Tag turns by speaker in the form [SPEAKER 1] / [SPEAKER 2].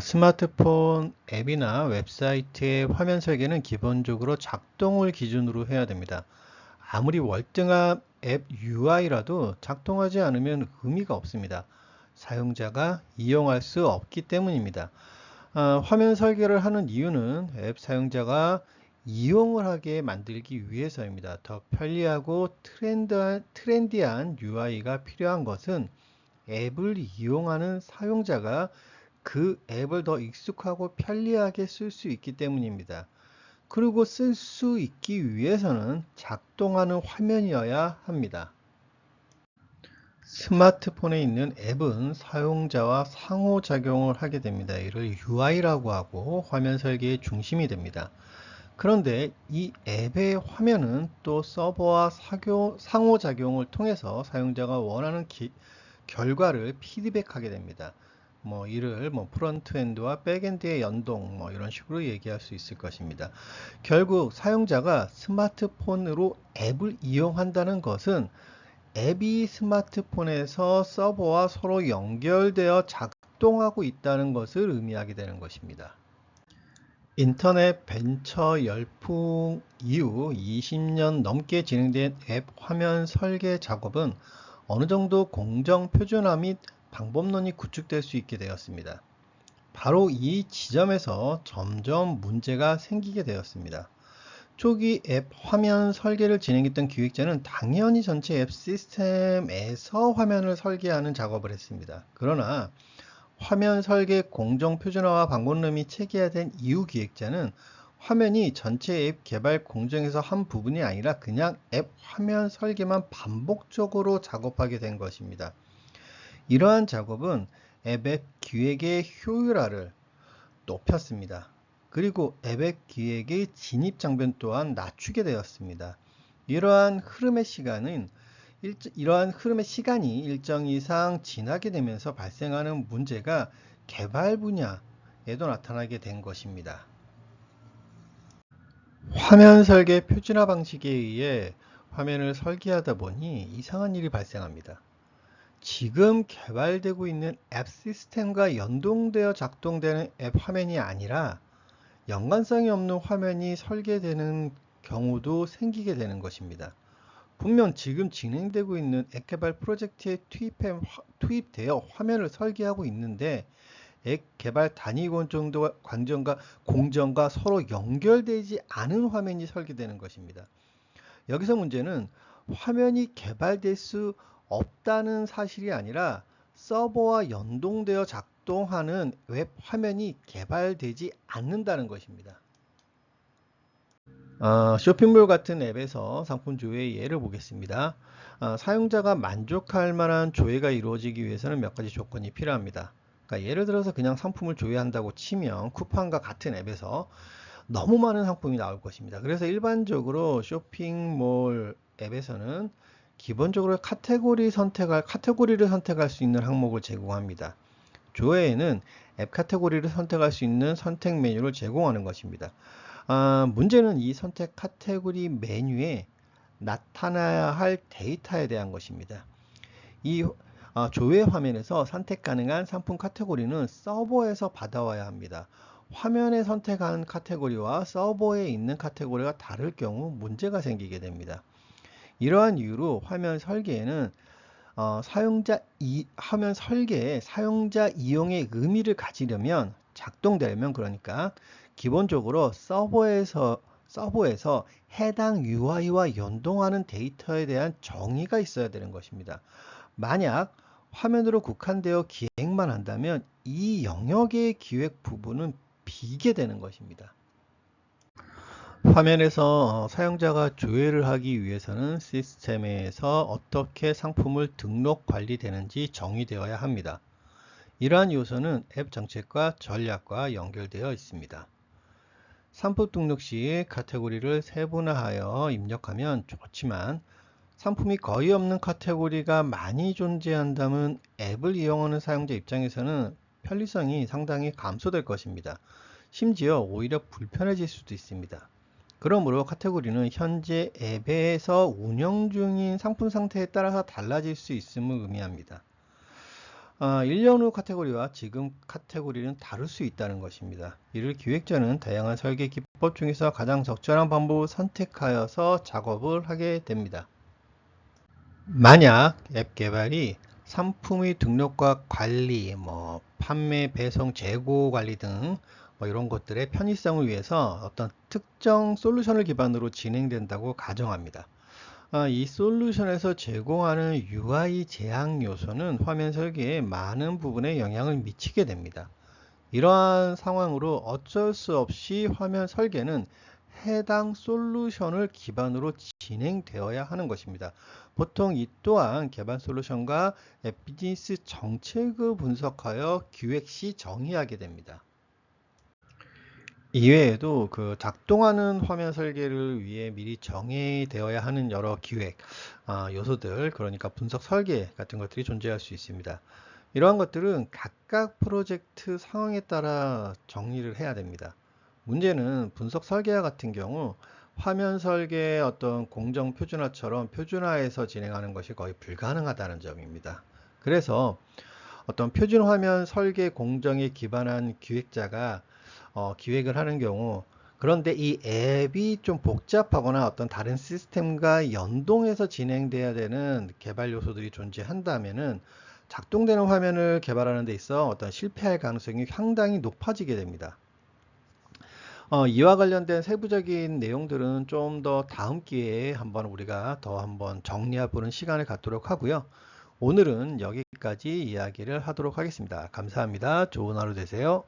[SPEAKER 1] 스마트폰 앱이나 웹사이트의 화면 설계는 기본적으로 작동을 기준으로 해야 됩니다. 아무리 월등한 앱 UI라도 작동하지 않으면 의미가 없습니다. 사용자가 이용할 수 없기 때문입니다. 화면 설계를 하는 이유는 앱 사용자가 이용을 하게 만들기 위해서입니다. 더 편리하고 트렌디한 UI가 필요한 것은 앱을 이용하는 사용자가 그 앱을 더 익숙하고 편리하게 쓸 수 있기 때문입니다. 그리고 쓸 수 있기 위해서는 작동하는 화면이어야 합니다. 스마트폰에 있는 앱은 사용자와 상호작용을 하게 됩니다. 이를 UI라고 하고 화면 설계의 중심이 됩니다. 그런데 이 앱의 화면은 또 서버와 상호작용을 통해서 사용자가 원하는 결과를 피드백하게 됩니다. 이를 프론트엔드와 백엔드의 연동 이런 식으로 얘기할 수 있을 것입니다. 결국 사용자가 스마트폰으로 앱을 이용한다는 것은 앱이 스마트폰에서 서버와 서로 연결되어 작동하고 있다는 것을 의미하게 되는 것입니다. 인터넷 벤처 열풍 이후 20년 넘게 진행된 앱 화면 설계 작업은 어느 정도 공정 표준화 및 방법론이 구축될 수 있게 되었습니다. 바로 이 지점에서 점점 문제가 생기게 되었습니다. 초기 앱 화면 설계를 진행했던 기획자는 당연히 전체 앱 시스템에서 화면을 설계하는 작업을 했습니다. 그러나 화면 설계 공정 표준화와 방법론이 체계화된 이후 기획자는 화면이 전체 앱 개발 공정에서 한 부분이 아니라 그냥 앱 화면 설계만 반복적으로 작업하게 된 것입니다. 이러한 작업은 앱의 기획의 효율화를 높였습니다. 그리고 앱의 기획의 진입 장벽 또한 낮추게 되었습니다. 이러한 흐름의 시간이 일정 이상 지나게 되면서 발생하는 문제가 개발 분야에도 나타나게 된 것입니다. 화면 설계 표준화 방식에 의해 화면을 설계하다 보니 이상한 일이 발생합니다. 지금 개발되고 있는 앱 시스템과 연동되어 작동되는 앱 화면이 아니라 연관성이 없는 화면이 설계되는 경우도 생기게 되는 것입니다. 분명 지금 진행되고 있는 앱 개발 프로젝트에 투입되어 화면을 설계하고 있는데 앱 개발 단위 공정과 서로 연결되지 않은 화면이 설계되는 것입니다. 여기서 문제는 화면이 개발될 수 없다는 사실이 아니라 서버와 연동되어 작동하는 웹 화면이 개발되지 않는다는 것입니다. 쇼핑몰 같은 앱에서 상품 조회의 예를 보겠습니다. 사용자가 만족할 만한 조회가 이루어지기 위해서는 몇 가지 조건이 필요합니다. 그러니까 예를 들어서 그냥 상품을 조회한다고 치면 쿠팡과 같은 앱에서 너무 많은 상품이 나올 것입니다. 그래서 일반적으로 쇼핑몰 앱에서는 기본적으로 카테고리를 선택할 수 있는 항목을 제공합니다. 조회에는 앱 카테고리를 선택할 수 있는 선택 메뉴를 제공하는 것입니다. 문제는 이 선택 카테고리 메뉴에 나타나야 할 데이터에 대한 것입니다. 이 조회 화면에서 선택 가능한 상품 카테고리는 서버에서 받아와야 합니다. 화면에 선택한 카테고리와 서버에 있는 카테고리가 다를 경우 문제가 생기게 됩니다. 이러한 이유로 화면 설계에는 화면 설계에 사용자 이용의 의미를 가지려면 작동되려면 그러니까 기본적으로 서버에서 해당 UI와 연동하는 데이터에 대한 정의가 있어야 되는 것입니다. 만약 화면으로 국한되어 기획만 한다면 이 영역의 기획 부분은 비게 되는 것입니다. 화면에서 사용자가 조회를 하기 위해서는 시스템에서 어떻게 상품을 등록 관리되는지 정의되어야 합니다. 이러한 요소는 앱 정책과 전략과 연결되어 있습니다. 상품 등록 시 카테고리를 세분화하여 입력하면 좋지만 상품이 거의 없는 카테고리가 많이 존재한다면 앱을 이용하는 사용자 입장에서는 편리성이 상당히 감소될 것입니다. 심지어 오히려 불편해질 수도 있습니다. 그러므로 카테고리는 현재 앱에서 운영 중인 상품 상태에 따라서 달라질 수 있음을 의미합니다. 1년 후 카테고리와 지금 카테고리는 다를 수 있다는 것입니다. 이를 기획자는 다양한 설계 기법 중에서 가장 적절한 방법을 선택하여서 작업을 하게 됩니다. 만약 앱 개발이 상품의 등록과 관리, 판매, 배송, 재고 관리 등 이런 것들의 편의성을 위해서 어떤 특정 솔루션을 기반으로 진행된다고 가정합니다. 이 솔루션에서 제공하는 UI 제약 요소는 화면 설계에 많은 부분에 영향을 미치게 됩니다. 이러한 상황으로 어쩔 수 없이 화면 설계는 해당 솔루션을 기반으로 진행되어야 하는 것입니다. 보통 이 또한 개발 솔루션과 앱 비즈니스 정책을 분석하여 기획 시 정의하게 됩니다. 이외에도 그 작동하는 화면 설계를 위해 미리 정의되어야 하는 여러 기획 요소들, 그러니까 분석 설계 같은 것들이 존재할 수 있습니다. 이러한 것들은 각각 프로젝트 상황에 따라 정리를 해야 됩니다. 문제는 분석 설계와 같은 경우 화면 설계의 어떤 공정 표준화처럼 표준화해서 진행하는 것이 거의 불가능하다는 점입니다. 그래서 어떤 표준 화면 설계 공정에 기반한 기획자가 기획을 하는 경우, 그런데 이 앱이 좀 복잡하거나 어떤 다른 시스템과 연동해서 진행돼야 되는 개발 요소들이 존재한다면은 작동되는 화면을 개발하는 데 있어 어떤 실패할 가능성이 상당히 높아지게 됩니다. 이와 관련된 세부적인 내용들은 좀 더 다음 기회에 우리가 더 한번 정리해 보는 시간을 갖도록 하고요. 오늘은 여기까지 이야기를 하도록 하겠습니다. 감사합니다. 좋은 하루 되세요.